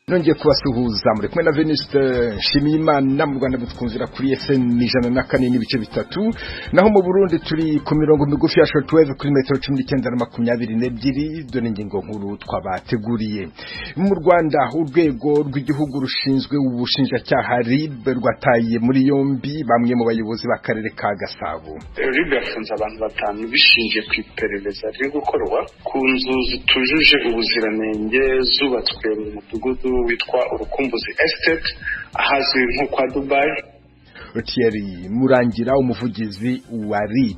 Nongeye kubasuhuza muri kumwe na Venuste Nshimiyimana mu Rwanda butwumvira kuri FM 104 n'ibice bitatu naho mu Burundi turi ku mirongo migufi ya shortwave kuri metero 1922 dore ingingo nkuru twabateguriye. Mu Rwanda urwego rw'igihugu rushinzwe ubushinjacyaha RIB rwataye muri yombi bamwe mu bayobozi b'akarere ka Gasabo. RIB yafunze abantu batanu bishingiye ku iperereza riri gukorwa ku nzu zitujuje ubuziranenge zubatswe mu mudugudu witwa Urukumbuzi Estate ahazwi nko kwa Dubai. Thierry Murangira umuvugizi wa RIB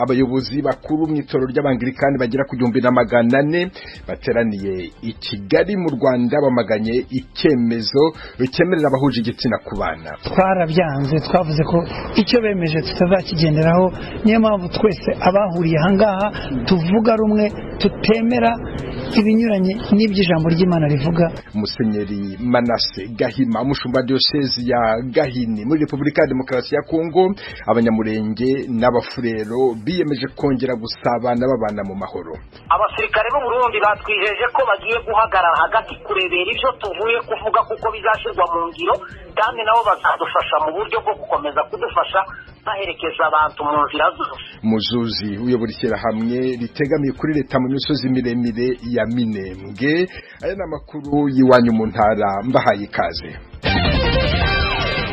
abayobozi bakuru mu itoro ry'abangirikani bagera ku 1400 bateraniye i Kigali mu Rwanda bamaganye icyemezo cyemerera abahuje igitsina kubana. Twarabyanze twavuze ko icyo bemeje tutazakigenderaho, niyo mpamvu twese abahuriye ahangaha tuvuga rumwe tutemera ibinyuranye n'iby'ijambo ry'Imana rivuga. Musenyeri Manase Gahima umushumba diocese ya Gahini muri Republika Demokarasi ya Kongo abanyamurenge n'abafurero biyemeje kongera gusabana babana mu mahoro. Abasirikare b'u Burundi batwijeje ko bagiye guhagarara hagati kurebera ivyo tuvuye kuvuga kuko bizashirwa mu ngiro, kandi nabo bazadufasha mu buryo bwo gukomeza kudufasha baherekeza abantu mu nzira zose. Muzuzi uyobora ishyirahamwe ritegamiye kuri leta mu misozi miremire ya Minembwe. Aya n'amakuru yiwanyu mu ntara mbahaye ikaze.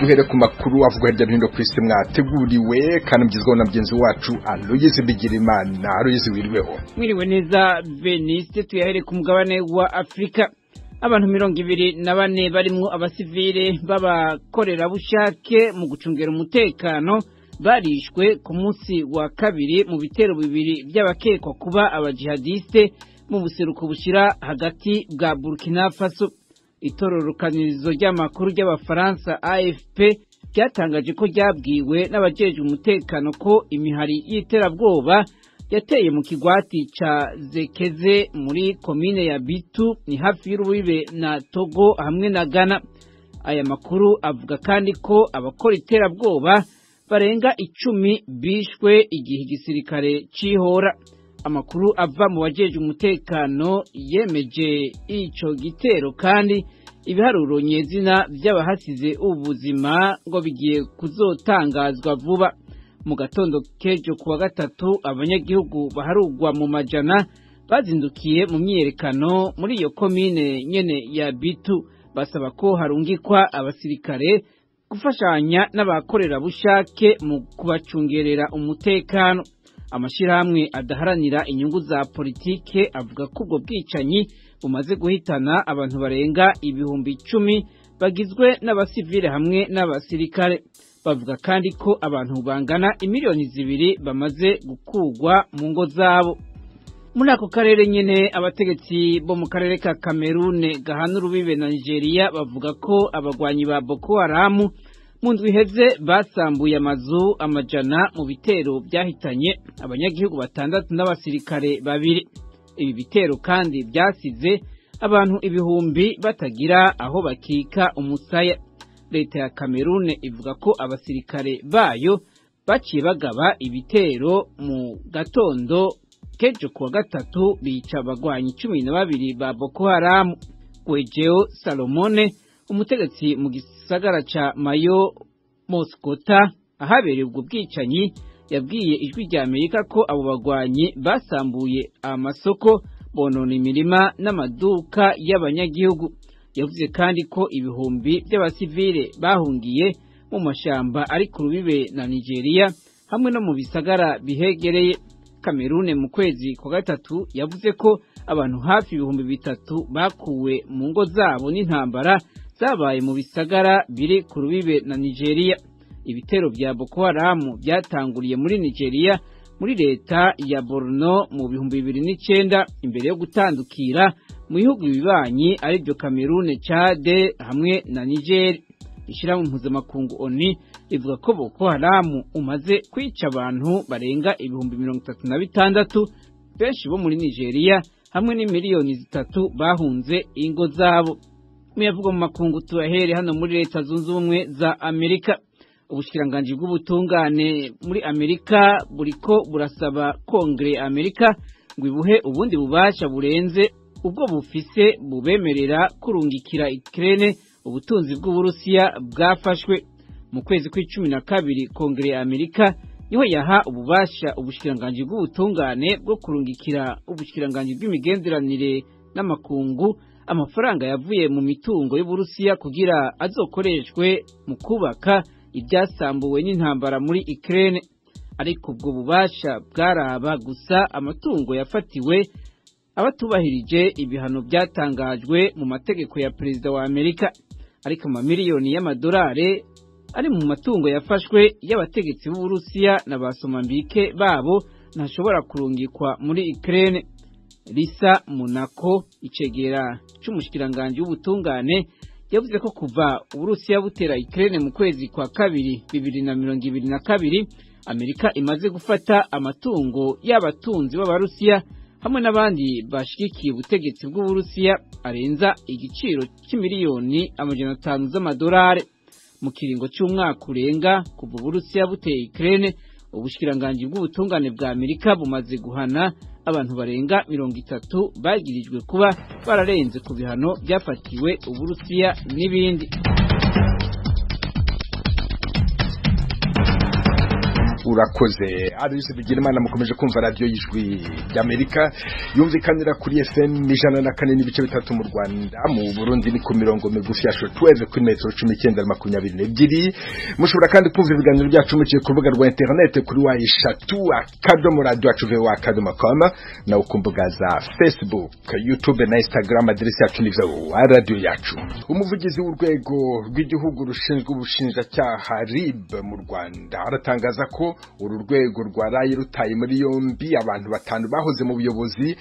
Duhere ku makuru avuga hirya no hino ku isi mwateguriwe kandi mugizweho na mugenzi wacu Aloyize Bigirimana. Aloyize wirweho. Mwiriwe neza Veniste, tuyahere ku mugabane wa Afrika. Abantu 24 barimwo abasivile b'abakorerabushake mu gucungera umutekano barishwe ku munsi wa kabiri mu bitero bibiri by'abakekwa kuba abajihadiste mu buseruko bushira hagati bwa Burkina Faso. Itororokanirizo ry'amakuru ry'abafaransa AFP ryatangaje ko ryabwiwe n'abajeje umutekano ko imihari y'iterabwoba yateye mu kigwati ca Zekeze muri komine ya Bitu ni hafi y'urubibe na Togo hamwe na Ghana. Aya makuru avuga kandi ko abakora iterabwoba barenga 10 bishwe igihe igisirikare cihora. Amakuru ava mu bajeje umutekano yemeje ico gitero kandi ibiharuro nyezina by'abahasize ubuzima ngo bigiye kuzotangazwa vuba. Mu gatondo kejo kuwa gatatu abanyagihugu baharugwa mu majana bazindukiye mu myiyerekano muri iyo komine nyene ya Bitu basaba ko harungikwa abasirikare gufashanya n'abakorera bushake mu kubacungerera umutekano. Amashirahamwe adaharanira inyungu za politike avuga ko ubwo bwicanyi bumaze guhitana abantu barenga 10,000 bagizwe n'abasivile hamwe n'abasirikare. Bavuga kandi ko abantu bangana 2,000,000 bamaze gukugwa mu ngo zabo. Muri ako karere nyene abategetsi bo mu karere ka Cameroon gahana urubibe na Nigeria bavuga ko abagwanyi ba Boko Haram mu ndwi iheze basambuye amazu amajana mu bitero byahitanye abanyagihugu 6 n'abasirikare 2. Ibi bitero kandi byasize abantu 1000 batagira aho bakika umusaya. Leta ya Cameroon ivuga ko abasirikare bayo baciye bagaba ibitero mu gatondo kejo kuwa gatatu bica abagwanyi 12 ba Boko Haram. Gwejeo Salomone umutegetsi mu gisagara ca Mayo Moskota ahabereye ubwo bwicanyi yabwiye ijwi rya Amerika ko abo bagwanyi basambuye amasoko bonona imirima n'amaduka y'abanyagihugu. Yavuze kandi ko ibihumbi by'abasivile bahungiye mu mashamba ari ku rubibe na Nigeria hamwe no mu bisagara bihegereye. Cameroon mu kwezi kwa gatatu yavuze ko abantu hafi 3,000 bakuwe mu ngo zabo n'intambara zabaye mu bisagara biri ku rubibe na Nigeria. Ibitero bya Boko Haram byatanguriye muri Nigeria muri leta ya Borno mu 2009 imbere yo gutandukira mu bihugu bibanyi ari byo Cameroon, Chad hamwe na Niger. Ishirahamwe mpuzamakungu ONU ivuga ko Boko Haram umaze kwica abantu barenga 36,000 benshi bo muri Nigeria hamwe n'imiliyoni 3 bahunze ingo zabo. Muyavuga mu makungu tuyahere hano muri leta zunze ubumwe za Amerika. Ubushikiranganji bw'ubutungane muri Amerika buriko burasaba Kongre Amerika ngo ibuhe ubundi bubasha burenze ubwo bufise bubemerera kurungikira Ukraine ubutunzi bw'Uburusiya bwafashwe. Mu kwezi kwa12 Kongere ya Amerika niho yaha ububasha ubushikiranganje bw'ubutungane bwo kurungikira ubushikiranganje bw'imigenderanire n'amakungu amafaranga yavuye mu mitungo y'Uburusiya kugira azokoreshwe mu kubaka ibyasambuwe n'intambara muri Ukraine. Ariko ubwo bubasha bwaraba gusa amatungo yafatiwe abatubahirije ibihano byatangajwe mu mategeko ya perezida wa Amerika. Ariko amamiliyoni y'amadolari ari mu matungo yafashwe y'abategetsi b'Uburusiya na basomambike babo ntashobora kurungikwa muri Ukraine. Lisa Monaco icegera c'umushikiranganje w'ubutungane yavuze ko kuva Uburusiya butera Ukraine mu kwezi kwa 2022 Amerika imaze gufata amatungo y'abatunzi b'Abarusiya hamwe n'abandi bashigikiye ubutegetsi bw'Uburusiya arenza igiciro c'imiliyoni 500 z'amadolari. Mu kiringo cy'umwaka urenga kuva Uburusiya buteye Ukraine, ubushikiranganje bw'ubutungane bwa Amerika bumaze guhana abantu barenga 30 bagirijwe kuba bararenze ku bihano byafatiwe Uburusiya n'ibindi. Urakoze Aloyse Bigirimana. Mukomeje kumva radio y'Ijwi ry'Amerika yumvikanira kuri FM 104.3 mu Rwanda, mu Burundi ni ku mirongo migufi ya shortwave kuri metero 1922. Mushobora kandi kumva ibiganiro byacu muciye ku rubuga rwa internet kuri wa@radio.com na ku mbuga za Facebook, YouTube na Instagram. Adresse yacu ni radio yacu. Umuvugizi w'urwego rw'igihugu rushinzwe ubushinjacyaha RIB mu Rwanda aratangaza ko uru rwego rwaraye rutaye muri yombi abantu 5 bahoze mu buyobozi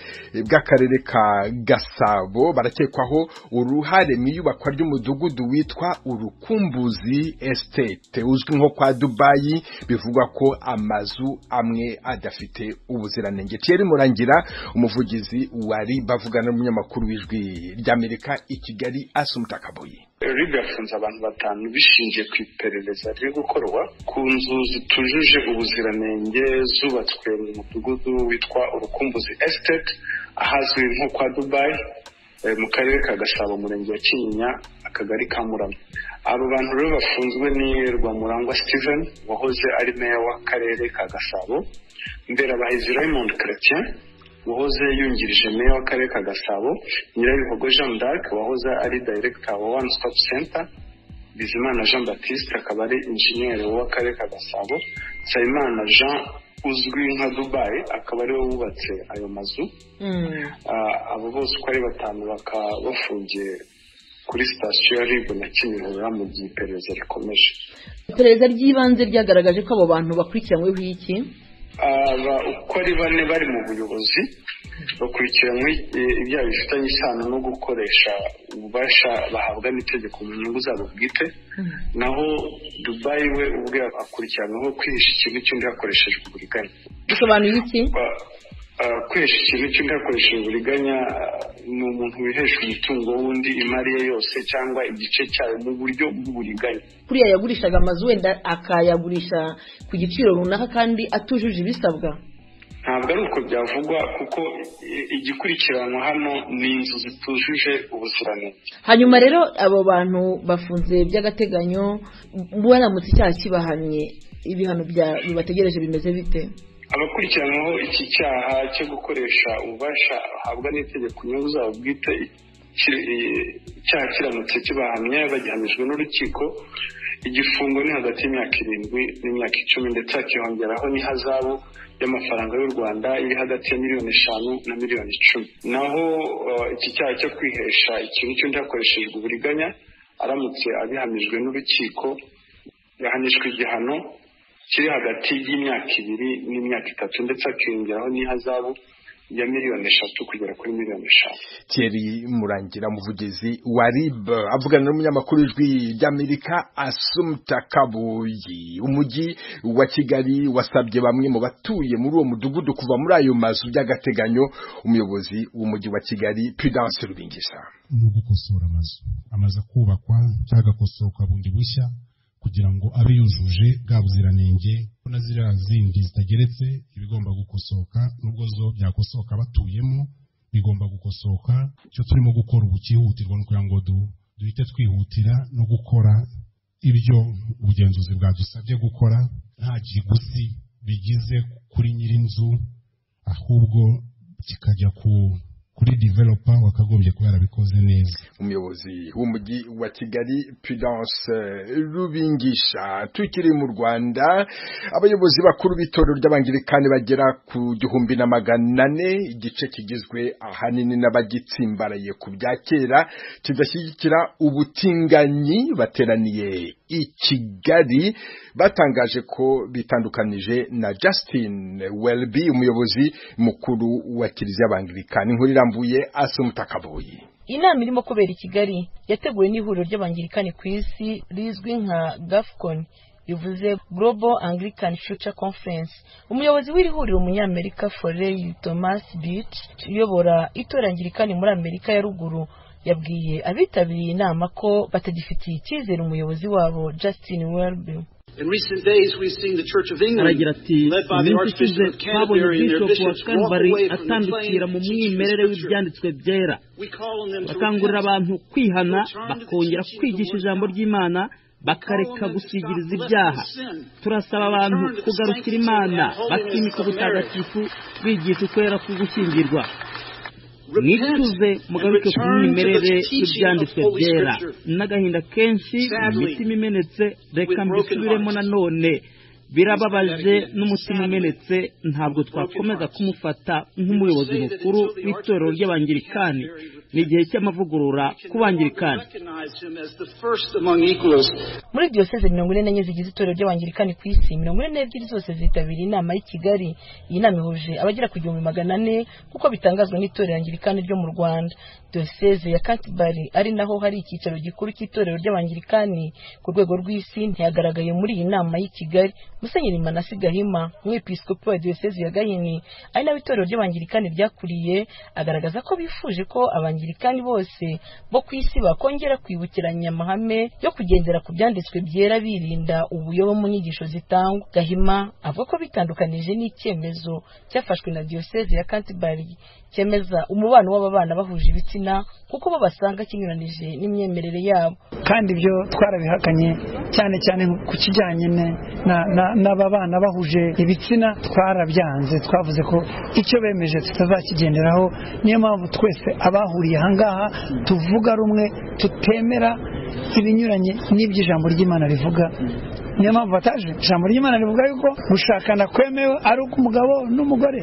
bw'akarere ka Gasabo barakekwaho uruhare mu iyubakwa ry'umudugudu witwa Urukumbuzi Estate uzwi nko kwa Dubai. Bivugwa ko amazu amwe adafite ubuziranenge. Thierry Murangira umuvugizi wari bavugana n'umunyamakuru w'Ijwi ry'Amerika i Kigali Asumta Kaboyi. RIB yafunze abantu 5 bishingiye ku iperereza riri gukorwa ku nzu zitujuje ubuziranenge zubatswe mu mudugudu witwa Urukumbuzi Estate ahazwi nko kwa Dubai mu karere ka Gasabo, murenge wa Kinyinya, akagari ka Murama. Abo bantu rero bafunzwe ni Rwamurangwa Steven wahoze ari meya w'akarere ka Gasabo, Mberabahizi Raymond Chrétien wahoze yungirije meya w'akarere ka Gasabo, Nyirabihogo Jean d'Arc wahoze ari director wa One Stop Center, Bizimana Jean Baptiste akaba ari engineer w'akarere ka Gasabo, Sayimana Jean uzwi nka Dubai akaba ari wubatse ayo mazu. Abo bose uko ari 5 bakaba bafungiye kuri station ya RIB na Kimihurura mu gihe iperereza rikomeje. Iperereza ry'ibanze ryagaragaje ko abo bantu bakurikiranyweho iki? Uko ari 4 bari mu buyobozi bakurikiranywe ibyaha bifitanye isano no gukoresha ububasha bahabwa n'itegeko mu nyungu zabo bwite. Naho Dubai we ubwe akurikiranyweho kwihisha ikintu cy'undi hakoreshejwe uburiganya. Bisobanuye iki? Kwihisha ikintu cy'undi hakoreshejwe uburiganya ni umuntu wihesha umutungo w'undi, imari ye yose cyangwa igice cyayo mu buryo bw'uburiganya. Kuriya yagurishaga amazu wenda akayagurisha ku giciro runaka kandi atujuje ibisabwa. Ntabwo ari uko byavugwa kuko igikurikiranwa hano ni inzu zitujuje ubuziranenge. Hanyuma rero abo bantu bafunze by'agateganyo, baramutse icyaha kibahanye ibihano bibategereje bimeze bite? Abakurikiranyweho iki cyaha cyo gukoresha ububasha ahabwa n'itegeko nyungu zabo bwite, icyaha kiramutse kibahamye bagihamijwe n'urukiko, igifungo ni hagati y'imyaka 7 n'imyaka 10 ndetse akihongeraho n'ihazabu y'amafaranga y'u Rwanda iri hagati ya $5,000,000 na $10,000,000. Naho iki cyaha cyo kwihesha ikintu cy'undi hakoreshejwe uburiganya aramutse abihamijwe n'urukiko yahanishwa igihano kiri hagati y'imyaka 2 n'imyaka 3 ndetse akiyongeraho n'ihazabu ya $3,000,000 kugera kuri $5,000,000. Thierry Murangira umuvugizi wa RIB avugana n'umunyamakuru w'Ijwi ry'Amerika Asumta Kaboyi. Umujyi wa Kigali wasabye bamwe mu batuye muri uwo mudugudu kuva muri ayo mazu by'agateganyo. Umuyobozi w'umujyi wa Kigali Prudence Rubingisa no gukosora amazu kubakwa cyangwa gukosoka bundi bushya kugira ngo abe yujuje bwa buziranenge na ziriya zindi zitageretse ibigomba gukosoka nubwo zo byakosoka batuyemo igomba gukosoka. Icyo turimo gukora ubu cyihutirwa no kugira ngo duhite twihutira no gukora ibyo ubugenzuzi bwadusabye gukora, nta kiguzi bigize kuri nyirinzu, ahubwo kikajya kuri developer wakagombye kuba yarabikoze neza. Umuyobozi w'umujyi wa Kigali Prudence Rubingisha. Tukiri mu Rwanda, abayobozi bakuru b'itorero ry'Abangirikani bagera ku 1,400, igice kigizwe ahanini n'abagitsimbaraye ku bya kera kidashyigikira ubutinganyi, bateraniye i Kigali, batangaje ko bitandukanije na Justin Welby, umuyobozi mukuru wa Kiliziya y'Abangirikani. Inkuru irambuye Asumta Kaboyi. Inama irimo kubera i Kigali yateguwe n'ihuriro ry'Abangirikani ku isi rizwi nka GAFCON, bivuze Global Anglican Future Conference. Umuyobozi w'iri huriro Umunyamerika Foley Thomas Beach uyobora itorero Anglikani muri Amerika ya ruguru yabwiye abitabiriye inama ko batagifitiye icyizere umuyobozi wabo Justin Welby. Aragira ati iminsi ishize twabonye Bishop wa Canterbury atandukira mu mwimerere w'ibyanditswe byera, bakangurira abantu kwihana, bakongera kwigisha ijambo ry'Imana, bakareka gusigiriza ibyaha. Turasaba abantu kugarukira Imana, bakimika ubutagatifu, bigisha ukwera k'ugushyingirwa. Mwituze mugaruke ku mwimerere w'ibyanditswe byera. N'agahinda kenshi imitima imenetse, reka mbisubiremo nanone, birababaje n'umutima umenetse. Ntabwo twakomeza kumufata nk'umuyobozi mukuru w'itorero ry'Abangirikani. Ni igihe cy'amavugurura ku Bangirikani. Muri diyoseze 44 zigize itorero ry'Abangirikani ku isi, 42 zose zitabira inama y'i Kigali. Iyi nama ihuje abagera ku 400 kuko bitangazwa n'itorero Anglikani ryo mu Rwanda. Diyoseze ya Canterbury ari naho hari icyicaro gikuru cy'itorero ry'Abangirikani ku rwego rw'isi ntiyagaragaye muri iyi nama y'i Kigali. Musenyeri Manase Gahima, umwepiskopi wa diyoseze ya Gahini, ari nawe itorero ry'Abangirikani ryakuriye, agaragaza ko bifuje ko Abangirikani bose bo ku isi bakongera kwibukiranya amahame yo kugendera ku byanditswe byera, birinda ubuyobe mu nyigisho zitangwa. Gahima avuga ko bitandukanije n'icyemezo cyafashwe na diyoseze ya Canterbury cyemeza umubano w'ababana bahuje ibitsina kuko bo basanga kinyuranije n'imyemerere yabo, kandi ibyo twarabihakanye cyane ku kijyanye n'ababana bahuje ibitsina. Twarabyanze, twavuze ko icyo bemeje tutazakigenderaho. Niyo mpamvu twese abahuriye ahangaha tuvuga rumwe, tutemera ibinyuranye n'iby'ijambo ry'Imana rivuga. Niyo mpamvu bataje. Ijambo ry'Imana rivuga yuko gushakana kwemewe ari uko umugabo n'umugore.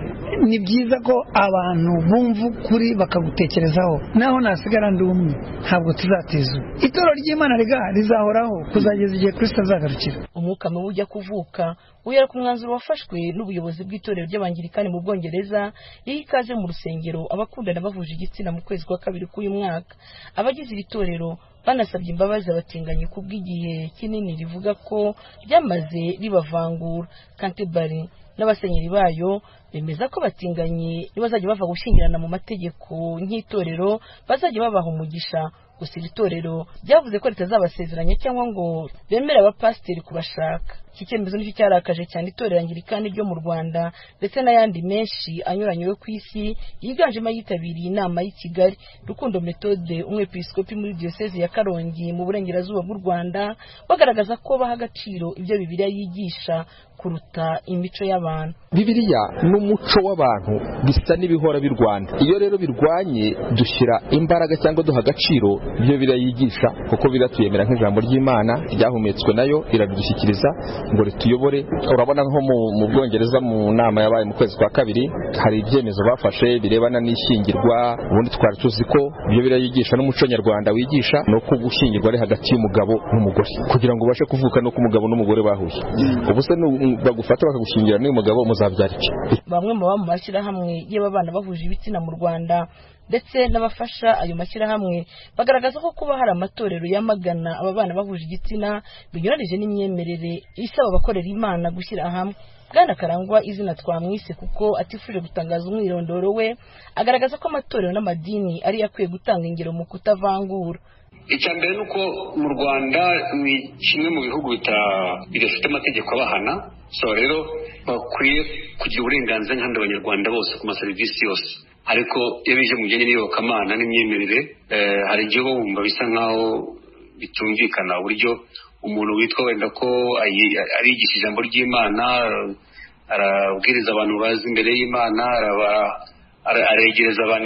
Ni byiza ko abantu bumva ukuri bakagutekerezaho. Naho nasigara ndi umwe, ntabwo tuzatiza. Itorero ry'Imana rizahoraho kuzageza igihe Kristo azagarukira. Umwuka mubi ujya kuvuka uyera ku mwanzuro wafashwe n'ubuyobozi bw'itorero ry'Abangirikani mu Bwongereza riha ikaze mu rusengero abakundana bahuje igitsina mu kwezi kwa kabiri k'uyu mwaka. Abagize iri torero banasabye imbabazi abatinganyi kubw'igihe kinini rivuga ko ryamaze ribavangura. Canterbury n'abasenyeri bayo bemeza ko batinganye nibazajya bava gushyingirana mu mategeko nk'itorero bazajya babaha umugisha. Gusa iri torero ryavuze ko ritazabasezeranya cyangwa ngo bemere abapasiteri kubashaka. Iki cyemezo nicyo cyarakaje cyane itorero Anglikani ryo mu Rwanda ndetse n'ayandi menshi anyuranye yo ku isi yiganjemo yitabiriye inama y'i Kigali. Rukundo Methode, umwepiskopi muri diyoseze ya Karongi mu burengerazuba bw'u Rwanda, bagaragaza ko baha agaciro ibyo Bibiliya yigisha kuruta imico y'abantu. Bibiliya n'umuco w'abantu bisa n'ibihora by'u Rwanda. Iyo rero birwanye dushyira imbaraga cyangwa duha agaciro ibyo Bibiliya yigisha, kuko biratuyemera nk'ijambo ry'Imana ryahumetswe nayo iradushyikiriza ngo rituyobore. Urabona nko mu Bwongereza mu nama yabaye mu kwezi kwa kabiri hari ibyemezo bafashe birebana n'ishyingirwa. Ubundi twari tuzi ko ibyo Bibiliya yigisha n'umuco nyarwanda wigisha no kugushyingirwa ari hagati y'umugabo n'umugore kugira ngo ubashe kuvuka no ku mugabo n'umugore bahuye. Ubuse bagufata bakagushingira n'umugabo muzabyara iki? Bamwe mu mashyirahamwe y'ababana bahuje ibitsina mu Rwanda ndetse n'abafasha ayo mashyirahamwe bagaragaza ko kuba hari amatorero yamagana ababana bahuje igitsina binyuranije n'imyemerere isaba abakorera Imana gushyira hamwe. Bwana Karangwa izina twamwise kuko atifuje gutangaza umwirondoro we, agaragaza ko amatorero n'amadini ari yakwiye gutanga ingero mu kutavangura. Icya mbere ni uko mu Rwanda ni kimwe mu bihugu bidafite amategeko abahana. So rero bakwiye kugira uburenganzira nk'abandi banyarwanda bose ku maserivisi yose. Ariko iyo bije mu bijyanye n'iyobokamana n'imyemerere hari igihe wumva bisa nkaho bitumvikana uburyo umuntu witwa wenda ko arigisha ijambo ry'Imana, arabwiriza abantu bazi imbere y'Imana, aregereza abantu